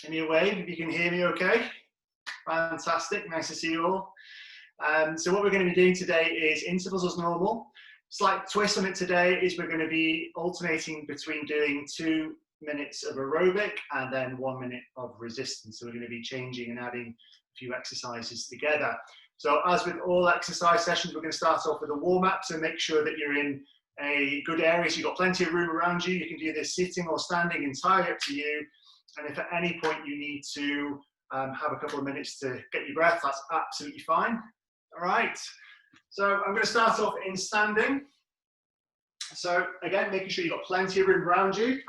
Give me a wave if you can hear me okay. Fantastic, nice to see you all. So what we're going to be doing today is intervals as normal. Slight twist on it today is we're going to be alternating between doing 2 minutes of aerobic and then 1 minute of resistance. So we're going to be changing and adding a few exercises together. So as with all exercise sessions, we're going to start off with a warm-up. So make sure that you're in a good area. So you've got plenty of room around you. You can do this sitting or standing, entirely up to you. And if at any point you need to have a couple of minutes to get your breath, that's absolutely fine. All right. So I'm going to start off in standing. So again, making sure you've got plenty of room around you.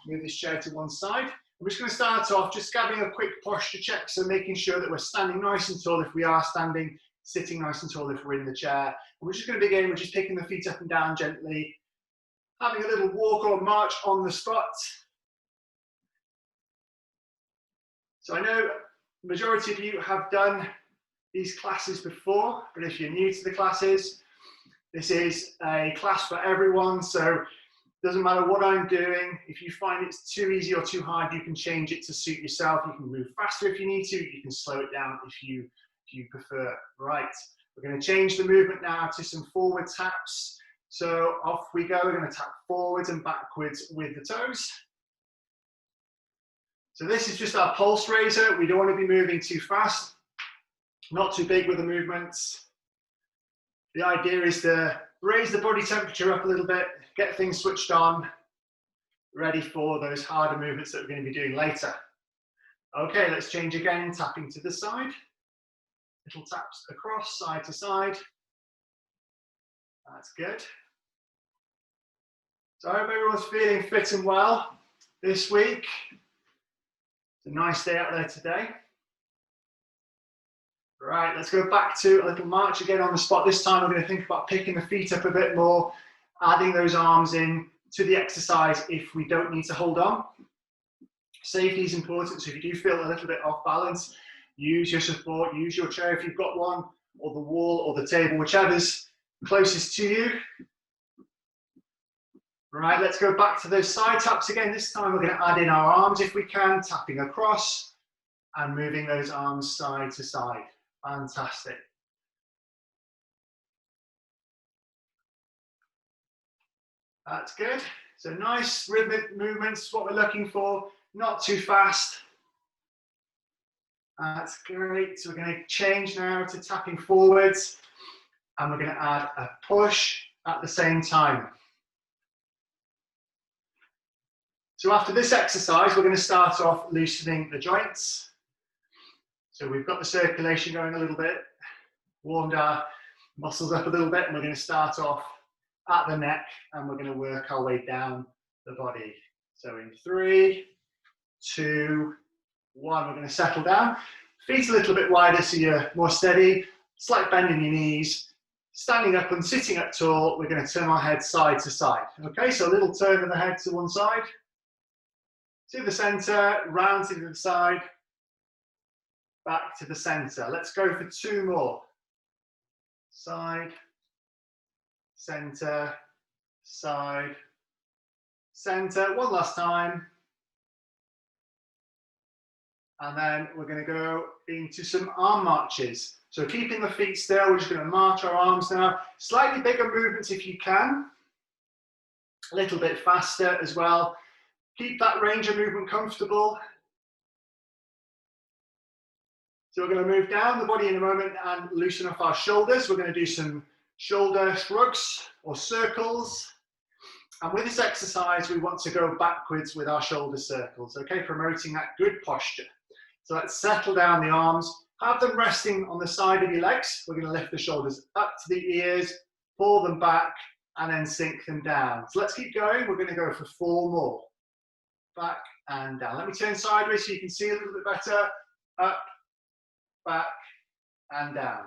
Move this chair to one side. I'm just going to start off just having a quick posture check. So making sure that we're standing nice and tall if we are standing, sitting nice and tall if we're in the chair. And we're just going to begin with just picking the feet up and down gently, having a little walk or march on the spot. So I know the majority of you have done these classes before, but if you're new to the classes, this is a class for everyone. So it doesn't matter what I'm doing. If you find it's too easy or too hard, you can change it to suit yourself. You can move faster if you need to. You can slow it down if you prefer. Right, we're going to change the movement now to some forward taps. So off we go. We're going to tap forwards and backwards with the toes. So this is just our pulse raiser. We don't want to be moving too fast, not too big with the movements. The idea is to raise the body temperature up a little bit, get things switched on, ready for those harder movements that we're going to be doing later. Okay, let's change again, tapping to the side. Little taps across, side to side. That's good. So I hope everyone's feeling fit and well this week. It's a nice day out there today. Right, let's go back to a little march again on the spot. This time we're going to think about picking the feet up a bit more, adding those arms in to the exercise if we don't need to hold on. Safety is important, so if you do feel a little bit off balance, use your support, use your chair if you've got one, or the wall or the table, whichever's closest to you. Right, let's go back to those side taps again. This time we're going to add in our arms if we can, tapping across and moving those arms side to side. Fantastic. That's good. So nice rhythmic movements, what we're looking for, not too fast. That's great. So we're going to change now to tapping forwards, and we're going to add a push at the same time. So after this exercise, we're going to start off loosening the joints. So we've got the circulation going a little bit, warmed our muscles up a little bit, and we're going to start off at the neck, and we're going to work our way down the body. So in 3, 2, 1, we're going to settle down. Feet a little bit wider so you're more steady, slight bend in your knees. Standing up and sitting up tall, we're going to turn our head side to side. Okay, so a little turn of the head to one side, to the center, round to the side, back to the center. Let's go for 2 more. Side, center, side, center. One last time. And then we're going to go into some arm marches. So keeping the feet still, we're just going to march our arms now. Slightly bigger movements if you can. A little bit faster as well. Keep that range of movement comfortable. So we're going to move down the body in a moment and loosen up our shoulders. We're going to do some shoulder shrugs or circles. And with this exercise, we want to go backwards with our shoulder circles, okay? Promoting that good posture. So let's settle down the arms. Have them resting on the side of your legs. We're going to lift the shoulders up to the ears, pull them back, and then sink them down. So let's keep going. We're going to go for 4 more. Back and down. Let me turn sideways so you can see a little bit better. Up, back, and down.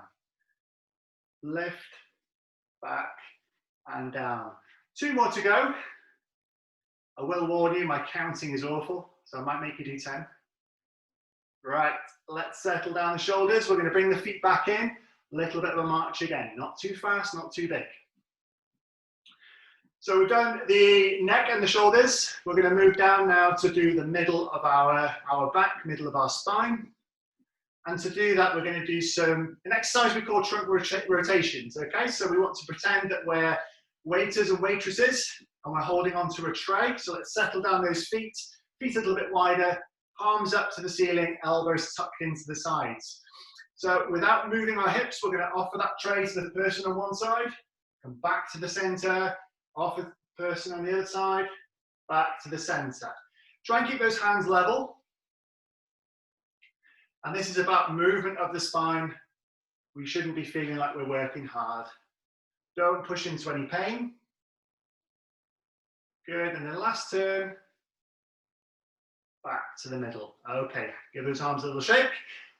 Lift, back, and down. 2 more to go. I will warn you, my counting is awful, so I might make you do 10. Right, let's settle down the shoulders. We're going to bring the feet back in. A little bit of a march again. Not too fast, not too big. So we've done the neck and the shoulders. We're going to move down now to do the middle of our back, middle of our spine. And to do that, we're going to do an exercise we call trunk rotations, okay? So we want to pretend that we're waiters and waitresses, and we're holding onto a tray. So let's settle down those feet a little bit wider, palms up to the ceiling, elbows tucked into the sides. So without moving our hips, we're going to offer that tray to the person on one side, come back to the center, offer the person on the other side, back to the center. Try and keep those hands level. And this is about movement of the spine. We shouldn't be feeling like we're working hard. Don't push into any pain. Good, and then last turn, back to the middle. Okay, give those arms a little shake.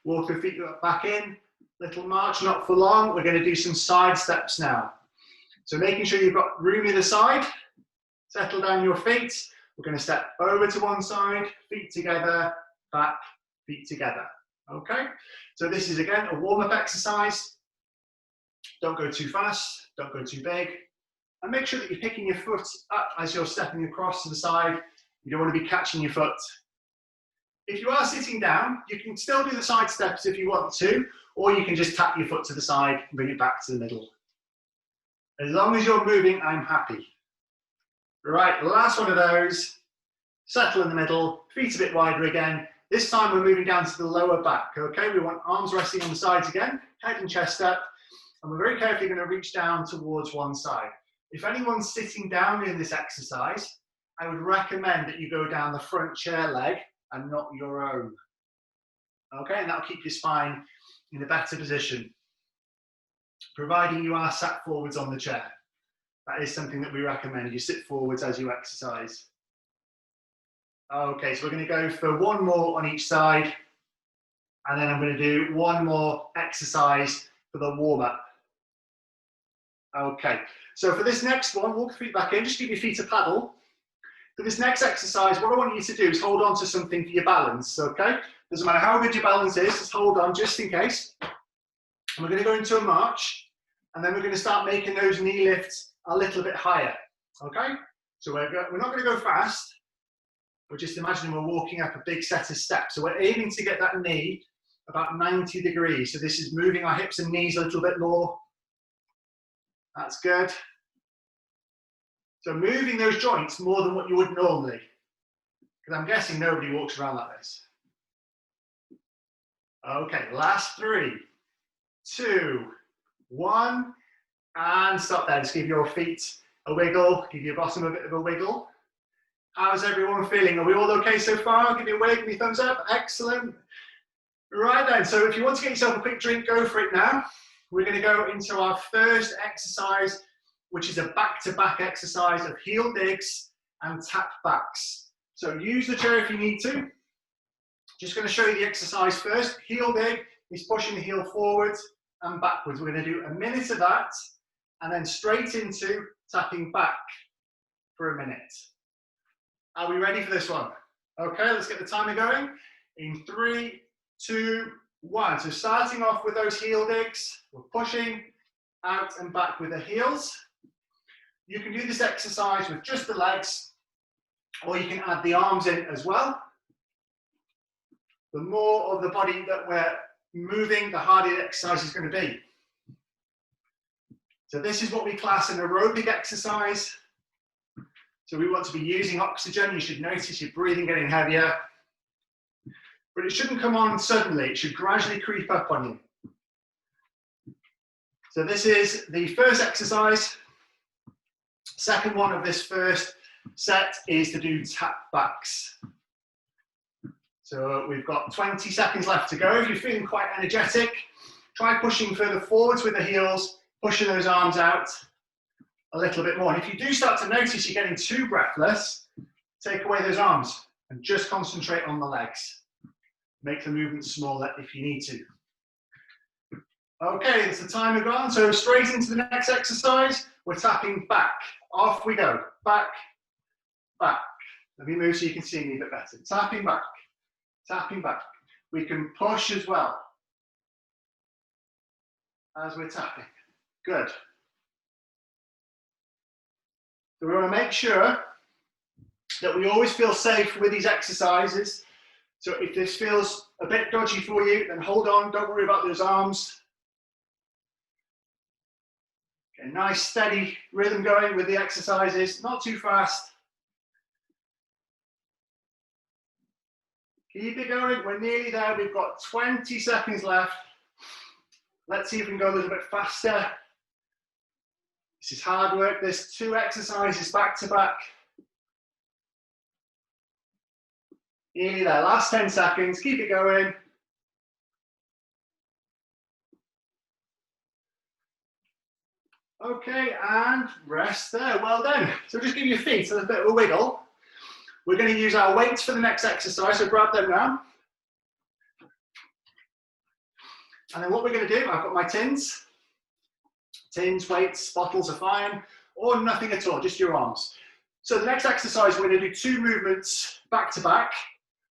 Walk the feet back in, little march, not for long. We're going to do some side steps now. So making sure you've got room either side. Settle down your feet. We're going to step over to one side, feet together, back, feet together. Okay, so this is again a warm-up exercise. Don't go too fast, don't go too big. And make sure that you're picking your foot up as you're stepping across to the side. You don't want to be catching your foot. If you are sitting down, you can still do the side steps if you want to, or you can just tap your foot to the side and bring it back to the middle. As long as you're moving, I'm happy. Right, last one of those. Settle in the middle, feet a bit wider again. This time we're moving down to the lower back, okay? We want arms resting on the sides again, head and chest up, and we're very carefully going to reach down towards one side. If anyone's sitting down in this exercise, I would recommend that you go down the front chair leg and not your own. Okay, and that'll keep your spine in a better position, providing you are sat forwards on the chair. That is something that we recommend. You sit forwards as you exercise. Okay, so we're going to go for one more on each side, and then I'm going to do one more exercise for the warm-up. Okay, so for this next one, walk the feet back in, just give your feet a paddle. For this next exercise, what I want you to do is hold on to something for your balance, okay? Doesn't matter how good your balance is, just hold on just in case. And we're going to go into a march, and then we're going to start making those knee lifts a little bit higher, okay? So we're not going to go fast. We're just imagining we're walking up a big set of steps. So we're aiming to get that knee about 90 degrees. So this is moving our hips and knees a little bit more. That's good. So moving those joints more than what you would normally. Because I'm guessing nobody walks around like this. Okay, last 3, 2, 1, and stop there. Just give your feet a wiggle, give your bottom a bit of a wiggle. How's everyone feeling? Are we all okay so far? Give me a wave, give me a thumbs up. Excellent. Right then, so if you want to get yourself a quick drink, go for it now. We're going to go into our first exercise, which is a back-to-back exercise of heel digs and tap backs. So use the chair if you need to. Just going to show you the exercise first. Heel dig is pushing the heel forwards and backwards. We're going to do a minute of that, and then straight into tapping back for a minute. Are we ready for this one? Okay, let's get the timer going. In 3, 2, 1. So starting off with those heel digs, we're pushing out and back with the heels. You can do this exercise with just the legs, or you can add the arms in as well. The more of the body that we're moving, the harder the exercise is going to be. So this is what we class an aerobic exercise. So we want to be using oxygen. You should notice your breathing getting heavier. But it shouldn't come on suddenly. It should gradually creep up on you. So this is the first exercise. Second one of this first set is to do tap backs. So we've got 20 seconds left to go. If you're feeling quite energetic, try pushing further forwards with the heels, pushing those arms out a little bit more. And if you do start to notice you're getting too breathless, take away those arms and just concentrate on the legs. Make the movement smaller if you need to. Okay, it's the timer gone. So straight into the next exercise, we're tapping back. Off we go. Back, back. Let me move so you can see me a bit better. Tapping back, tapping back. We can push as well as we're tapping. Good. So we want to make sure that we always feel safe with these exercises. So if this feels a bit dodgy for you, then hold on, don't worry about those arms. Get a nice steady rhythm going with the exercises, not too fast. Keep it going, we're nearly there, we've got 20 seconds left. Let's see if we can go a little bit faster. This is hard work, there's 2 exercises back to back. Nearly there, last 10 seconds, keep it going. Okay, and rest there, well done. So just give your feet a bit of a wiggle. We're going to use our weights for the next exercise, so grab them now. And then what we're going to do, I've got my tins. Tins, weights, bottles are fine, or nothing at all, just your arms. So the next exercise, we're going to do 2 movements back to back,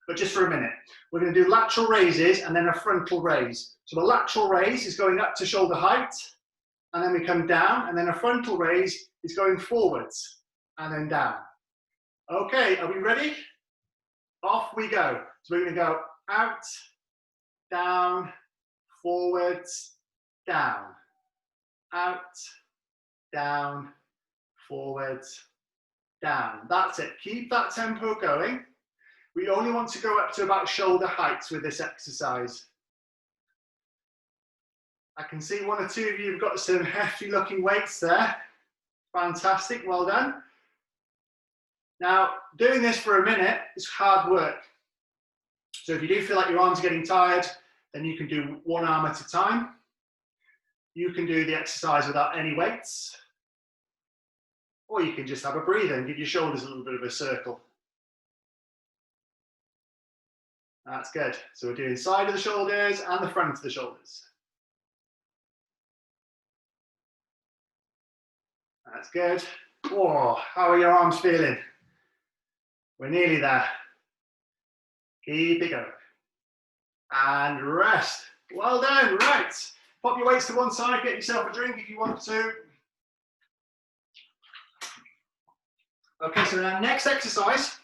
but just for a minute. We're going to do lateral raises and then a frontal raise. So the lateral raise is going up to shoulder height, and then we come down, and then a frontal raise is going forwards and then down. Okay, are we ready? Off we go. So we're going to go out, down, forwards, down, out, down, forwards, down. That's it. Keep that tempo going. We only want to go up to about shoulder height with this exercise. I can see 1 or 2 of you have got some hefty looking weights there. Fantastic, well done. Now, doing this for a minute is hard work. So if you do feel like your arms are getting tired, then you can do 1 arm at a time. You can do the exercise without any weights. Or you can just have a breather and give your shoulders a little bit of a circle. That's good. So we're doing side of the shoulders and the front of the shoulders. That's good. Whoa, how are your arms feeling? We're nearly there. Keep it going. And rest. Well done, right. Pop your weights to one side, get yourself a drink if you want to. Okay, so our next exercise,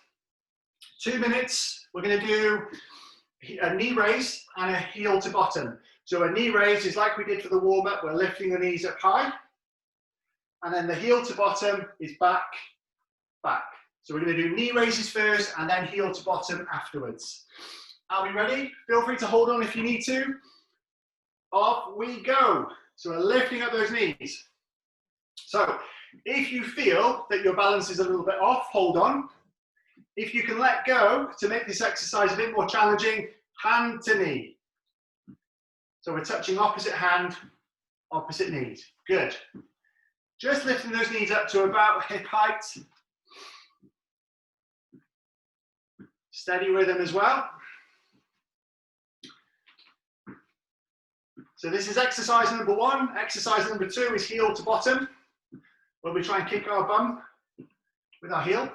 2 minutes, we're going to do a knee raise and a heel to bottom. So a knee raise is like we did for the warm-up, we're lifting the knees up high. And then the heel to bottom is back, back. So we're going to do knee raises first and then heel to bottom afterwards. Are we ready? Feel free to hold on if you need to. Off we go. So we're lifting up those knees. So if you feel that your balance is a little bit off, hold on. If you can let go to make this exercise a bit more challenging, hand to knee. So we're touching opposite hand, opposite knees. Good. Just lifting those knees up to about hip height. Steady rhythm as well. So this is exercise number 1. Exercise number 2 is heel to bottom, where we try and kick our bum with our heel.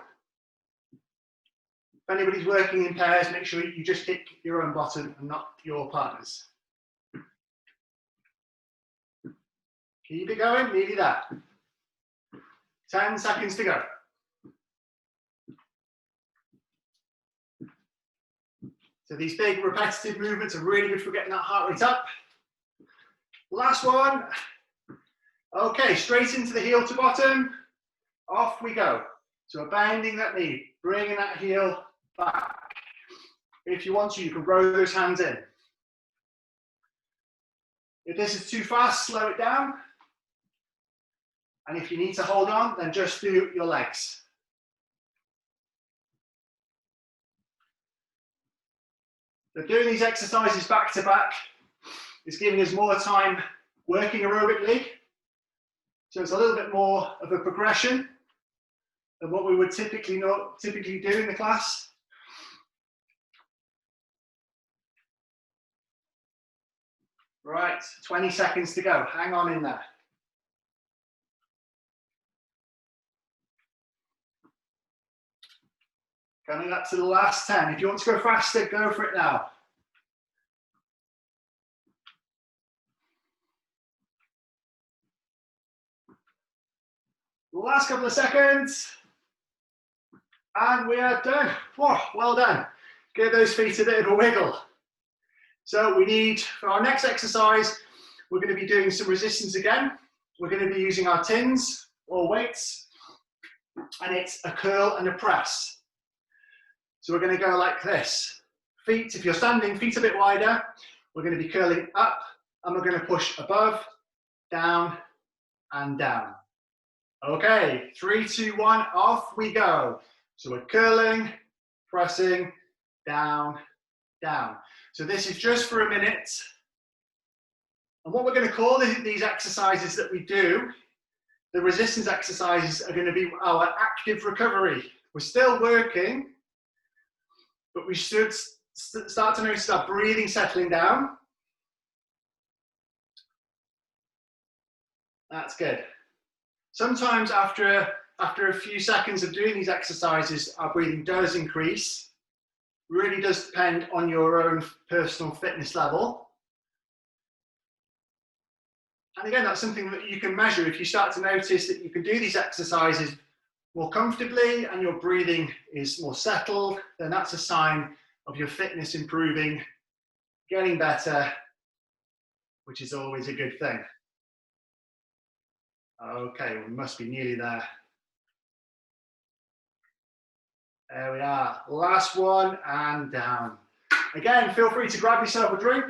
If anybody's working in pairs, make sure you just kick your own bottom and not your partner's. Keep it going, nearly there. 10 seconds to go. So these big repetitive movements are really good for getting that heart rate up. Last one. Okay, straight into the heel to bottom. Off we go. So we're bending that knee, bringing that heel back. If you want to, you can row those hands in. If this is too fast, slow it down. And if you need to hold on, then just do your legs. So doing these exercises back to back is giving us more time working aerobically. So it's a little bit more of a progression than what we would typically do in the class. Right, 20 seconds to go. Hang on in there. Coming up to the last 10. If you want to go faster, go for it now. Last couple of seconds. And we are done. Whoa, well done. Give those feet a bit of a wiggle. So we need, for our next exercise, we're going to be doing some resistance again. We're going to be using our tins or weights, and it's a curl and a press. So we're going to go like this. Feet, if you're standing, feet a bit wider. We're going to be curling up, and we're going to push above, down, and down. Okay, 3, 2, 1, off we go. So we're curling, pressing, down, down. So this is just for a minute. And what we're going to call these exercises that we do, the resistance exercises, are going to be our active recovery. We're still working, but we should start to notice our breathing settling down. That's good. Sometimes after a few seconds of doing these exercises, our breathing does increase. Really does depend on your own personal fitness level. And again, that's something that you can measure. If you start to notice that you can do these exercises more comfortably and your breathing is more settled, then that's a sign of your fitness improving, getting better, which is always a good thing. Okay, we must be nearly there. There we are. Last one and down. Again, feel free to grab yourself a drink.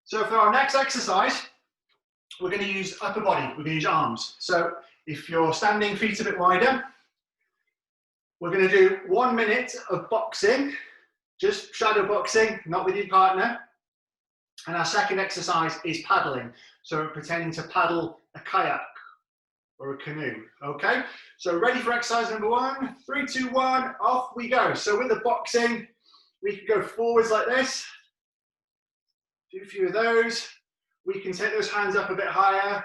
So for our next exercise, we're going to use upper body, we're going to use arms. So if you're standing feet a bit wider, we're going to do 1 minute of boxing, just shadow boxing, not with your partner. And our second exercise is paddling. So pretending to paddle a kayak or a canoe, okay? So ready for exercise number 1, 3, 2, 1, off we go. So with the boxing, we can go forwards like this. Do a few of those. We can take those hands up a bit higher.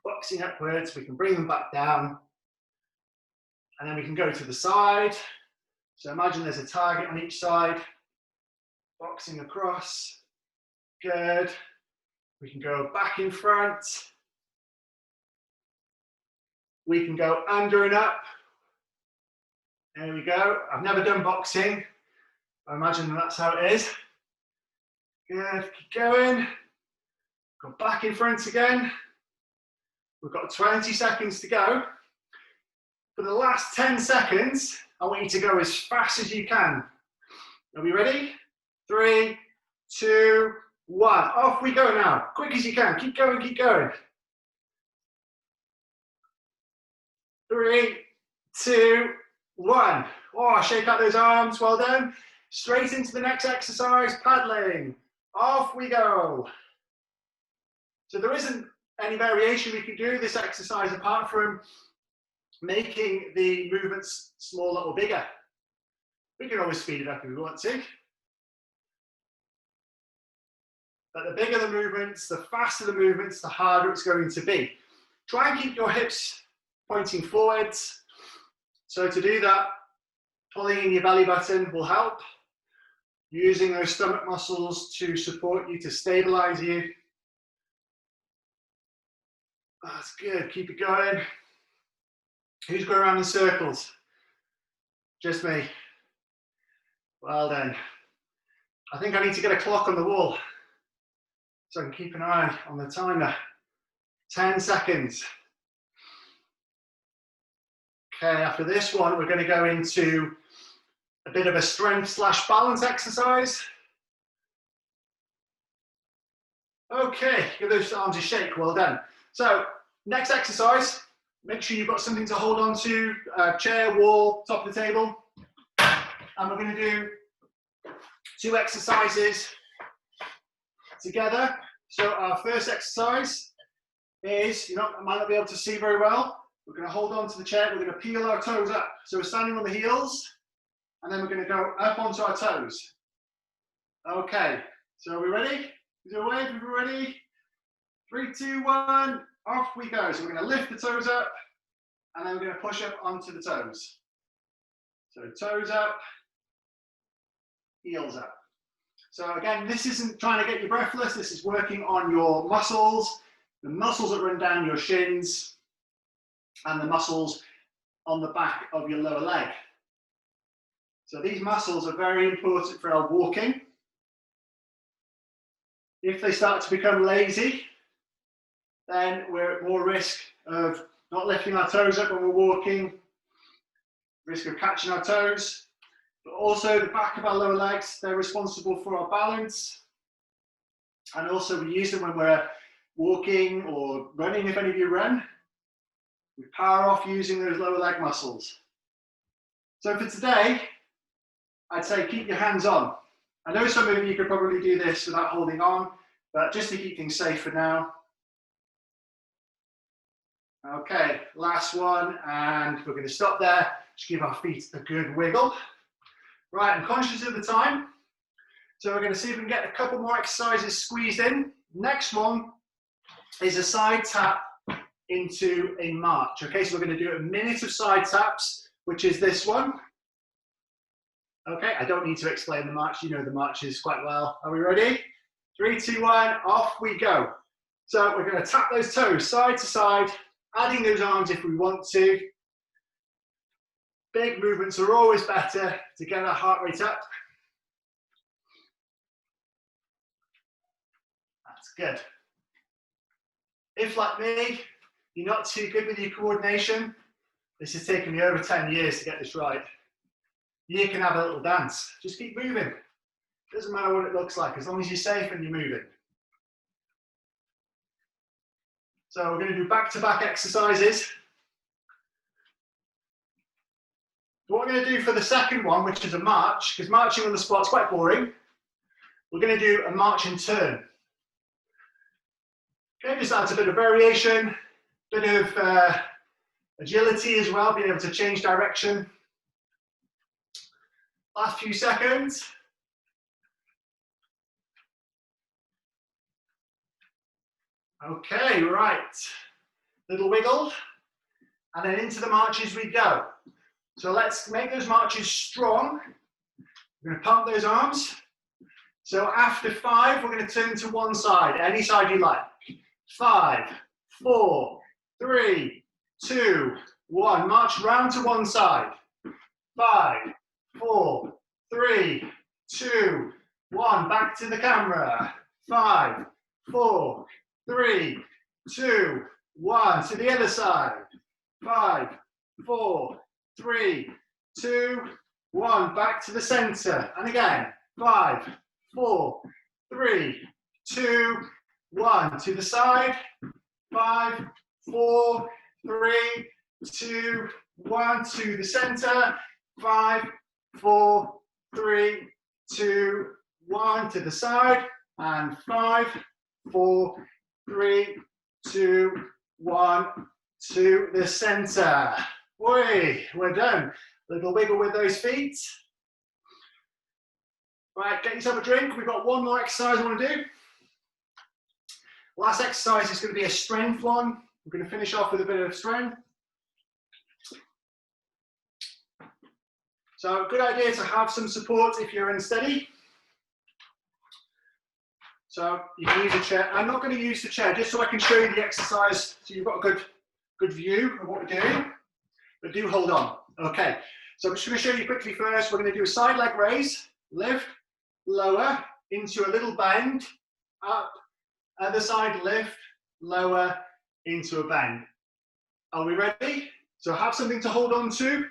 Boxing upwards, we can bring them back down. And then we can go to the side. So imagine there's a target on each side. Boxing across. Good. We can go back in front. We can go under and up. There we go. I've never done boxing. I imagine that's how it is. Good. Keep going. Go back in front again. We've got 20 seconds to go. For the last 10 seconds, I want you to go as fast as you can. Are we ready? 3, 2, 1. Off we go now. Quick as you can. Keep going, keep going. 3, 2, 1. Oh, shake out those arms. Well done. Straight into the next exercise, paddling. Off we go. So there isn't any variation we can do this exercise apart from making the movements smaller or bigger. We can always speed it up if we want to. But the bigger the movements, the faster the movements, the harder it's going to be. Try and keep your hips pointing forwards. So to do that, pulling in your belly button will help. Using those stomach muscles to support you, to stabilize you. That's good, keep it going. Who's going around in circles? Just me. Well done. I think I need to get a clock on the wall so I can keep an eye on the timer. 10 seconds. Okay, after this one, we're going to go into a bit of a strength / balance exercise. Okay, give those arms a shake, well done. So, next exercise, make sure you've got something to hold on to, chair, wall, top of the table. And we're going to do 2 exercises together. So our first exercise is, I might not be able to see very well. We're going to hold on to the chair, we're going to peel our toes up. So we're standing on the heels, and then we're going to go up onto our toes. Okay, so are we ready? Is there a wave if we're ready? 3, 2, 1, off we go. So we're going to lift the toes up, and then we're going to push up onto the toes. So toes up, heels up. So again, this isn't trying to get you breathless, this is working on your muscles, the muscles that run down your shins, and the muscles on the back of your lower leg. So these muscles are very important for our walking. If they start to become lazy, then we're at more risk of not lifting our toes up when we're walking, risk of catching our toes, but also the back of our lower legs, they're responsible for our balance. And also we use them when we're walking or running, if any of you run. We power off using those lower leg muscles. So for today, I'd say keep your hands on. I know some of you could probably do this without holding on, but just to keep things safe for now. Okay, last one, and we're going to stop there. Just give our feet a good wiggle. Right, I'm conscious of the time, so we're going to see if we can get a couple more exercises squeezed in. Next one is a side tap into a march. Okay, so we're going to do a minute of side taps, which is this one. Okay, I don't need to explain the march. You know the marches quite well. Are we ready? 3, 2, 1, off we go. So we're going to tap those toes side to side, adding those arms if we want to. Big movements are always better to get our heart rate up. That's good. If, like me, you're not too good with your coordination, this has taken me over 10 years to get this right. You can have a little dance. Just keep moving. Doesn't matter what it looks like, as long as you're safe and you're moving. So we're going to do back-to-back exercises. What we're going to do for the second one, which is a march, because marching on the spot is quite boring, we're going to do a march and turn. Okay, just adds a bit of variation, bit of agility as well, being able to change direction. Last few seconds. Okay, right. Little wiggle, and then into the marches we go. So let's make those marches strong. We're going to pump those arms. So after 5, we're going to turn to one side, any side you like. 5, 4, 3, 2, 1. March round to one side. 5, 4, 3, 2, 1. Back to the camera. 5, 4, 3, 2, 1. To the other side. 5, 4, 3, 2, 1. Back to the center. And again. 5, 4, 3, 2, 1. To the side. 5, 4, 3, 2, 1. To the center. 5, 4, 3, 2, 1. To the side. And 5, 4, 3, 2, 1. To the center. Oi, we're done. Little wiggle with those feet. Right, get yourself a drink. We've got one more exercise I want to do. Last exercise is going to be a strength one. We're going to finish off with a bit of strength. So, good idea to have some support if you're unsteady. So, you can use a chair. I'm not going to use the chair just so I can show you the exercise so you've got a good view of what we're doing. But do hold on. Okay, so I'm just going to show you quickly first. We're going to do a side leg raise, lift, lower, into a little bend, up, other side, lift, lower, into a bend. Are we ready? So have something to hold on to.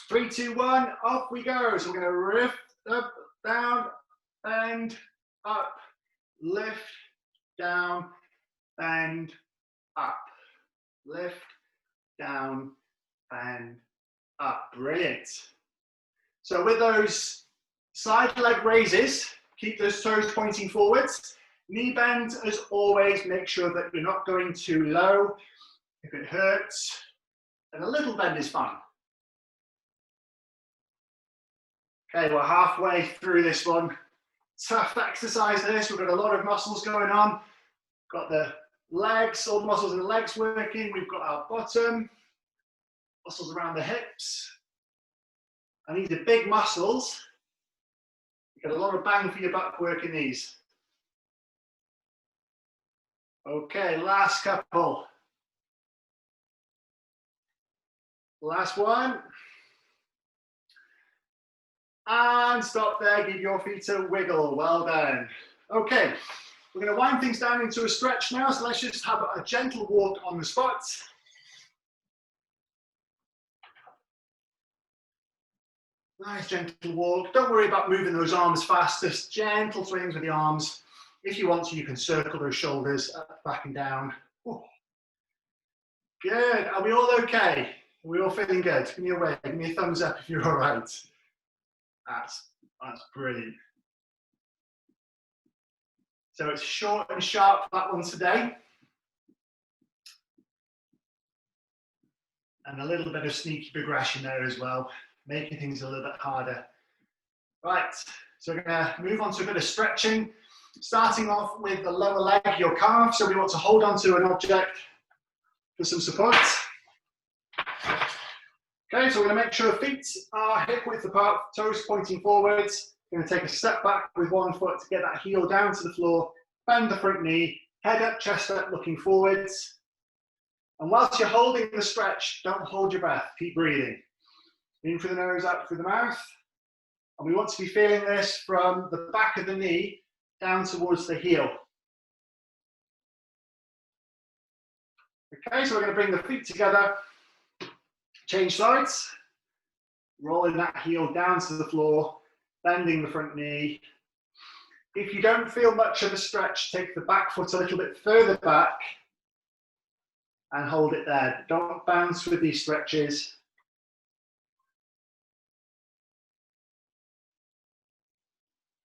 3, 2, 1, off we go. So we're going to lift, up, down, bend, up, lift, down, bend, up, lift, down, and up. Brilliant. So with those side leg raises, keep those toes pointing forwards. Knee bend, as always, make sure that you're not going too low. If it hurts, then a little bend is fine. Okay, we're halfway through this one. Tough exercise this. We've got a lot of muscles going on. Got the legs, all the muscles in the legs working. We've got our bottom, muscles around the hips. And these are big muscles. Get a lot of bang for your buck working these. Okay, last couple. Last one. And stop there, give your feet a wiggle. Well done. Okay, we're going to wind things down into a stretch now, so let's just have a gentle walk on the spot. Nice gentle walk. Don't worry about moving those arms fast, just gentle swings with the arms. If you want to, you can circle those shoulders up, back and down. Ooh. Good. Are we all okay? Are we all feeling good? Give me a wave. Give me a thumbs up if you're all right. That's brilliant. So it's short and sharp, that one today. And a little bit of sneaky progression there as well, making things a little bit harder. Right, so we're gonna move on to a bit of stretching, starting off with the lower leg, your calf. So we want to hold onto an object for some support. Okay, so we're gonna make sure feet are hip width apart, toes pointing forwards. We're gonna take a step back with one foot to get that heel down to the floor, bend the front knee, head up, chest up, looking forwards. And whilst you're holding the stretch, don't hold your breath, keep breathing. In through the nose, out through the mouth. And we want to be feeling this from the back of the knee down towards the heel. Okay, so we're going to bring the feet together, change sides, rolling that heel down to the floor, bending the front knee. If you don't feel much of a stretch, take the back foot a little bit further back and hold it there. Don't bounce with these stretches.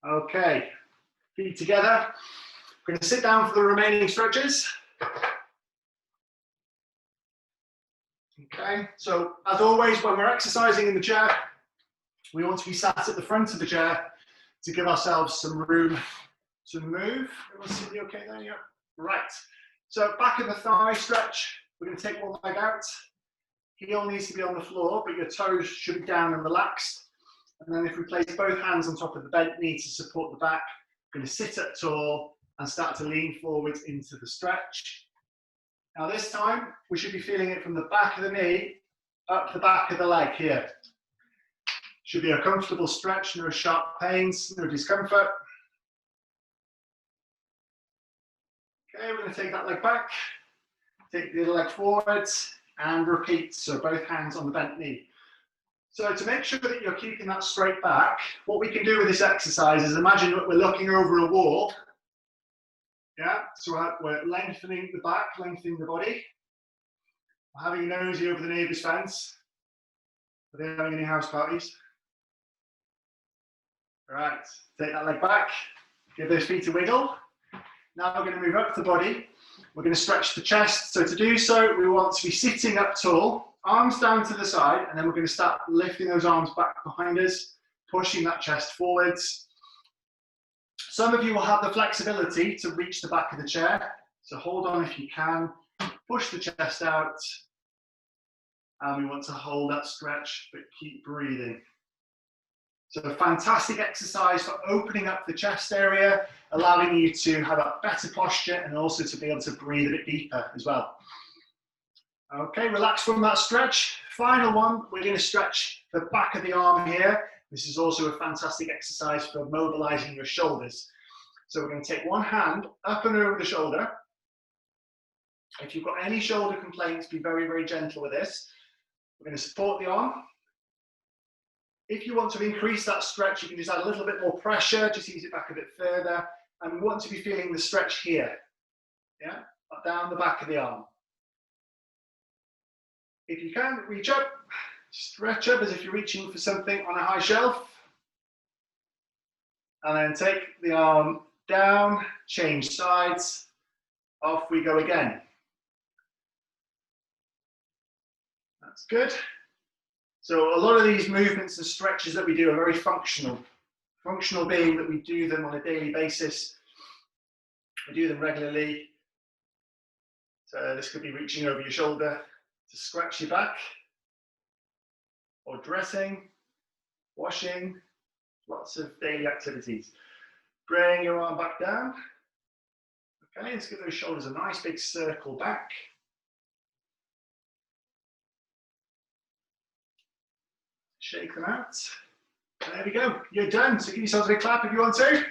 Okay, feet together. We're going to sit down for the remaining stretches. Okay, so as always, when we're exercising in the chair, we want to be sat at the front of the chair to give ourselves some room to move. Everyone see okay there? Yeah. Right. So back of the thigh stretch. We're going to take one leg out. Heel needs to be on the floor, but your toes should be down and relaxed. And then if we place both hands on top of the bent knee to support the back, we're going to sit up tall and start to lean forwards into the stretch. Now this time, we should be feeling it from the back of the knee up the back of the leg here. Should be a comfortable stretch, no sharp pains, no discomfort. Okay, we're going to take that leg back, take the other leg forwards and repeat. So both hands on the bent knee. So to make sure that you're keeping that straight back, what we can do with this exercise is imagine that we're looking over a wall. Yeah, so we're lengthening the back, lengthening the body. We're having a nosy over the neighbour's fence. Are they having any house parties? All right, take that leg back, give those feet a wiggle. Now we're going to move up the body. We're going to stretch the chest. So to do so, we want to be sitting up tall, arms down to the side, and then we're going to start lifting those arms back behind us, pushing that chest forwards. Some of you will have the flexibility to reach the back of the chair. So hold on if you can, push the chest out. And we want to hold that stretch, but keep breathing. So a fantastic exercise for opening up the chest area, allowing you to have a better posture and also to be able to breathe a bit deeper as well. Okay, relax from that stretch. Final one, we're going to stretch the back of the arm here. This is also a fantastic exercise for mobilizing your shoulders. So we're going to take one hand up and over the shoulder. If you've got any shoulder complaints, be very, very gentle with this. We're going to support the arm. If you want to increase that stretch, you can just add a little bit more pressure, just ease it back a bit further. And we want to be feeling the stretch here, yeah, down the back of the arm. If you can, reach up, stretch up as if you're reaching for something on a high shelf. And then take the arm down, change sides, off we go again. That's good. So a lot of these movements and stretches that we do are very functional. Functional being that we do them on a daily basis. We do them regularly. So this could be reaching over your shoulder to scratch your back, or dressing, washing, lots of daily activities. Bring your arm back down. Okay, let's give those shoulders a nice big circle back. Shake them out. There we go. You're done. So give yourselves a big clap if you want to.